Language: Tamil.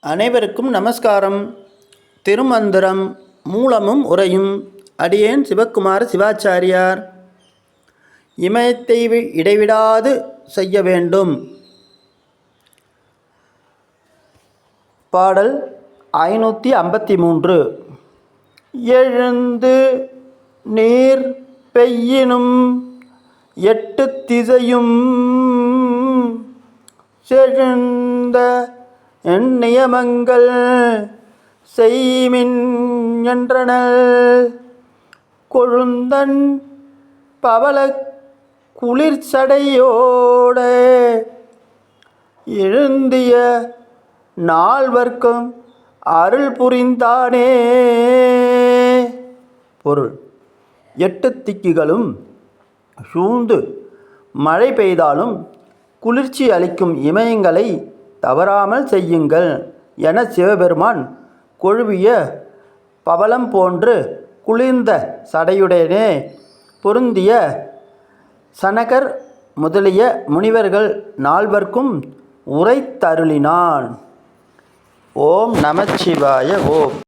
அனைவருக்கும் நமஸ்காரம். திருமந்திரம் மூலமும் உரையும் அடியேன் சிவக்குமார சிவாச்சாரியார். இமயத்தை இடைவிடாது செய்ய வேண்டும். பாடல் 553. எழுந்து நீர் பெய்யினும் எட்டு திசையும் செழுந்த நியமங்கள் செய்மின் என்றனல் கொழுந்தன் பவள குளிர்ச்சடையோட எழுந்திய நால்வர்க்கும் அருள் புரிந்தானே. பொருள்: எட்டு திக்குகளும் சூழ்ந்து மழை பெய்தாலும் குளிர்ச்சி அளிக்கும் இமயங்களை தவறாமல் செய்யுங்கள் என சிவபெருமான் கொழுவிய பவளம் போன்று குளிர்ந்த சடையுடனே பொருந்திய சனகர் முதலிய முனிவர்கள் நால்வர்க்கும் உரைத்தருளினான். ஓம் நமச்சிவாய. ஓம்.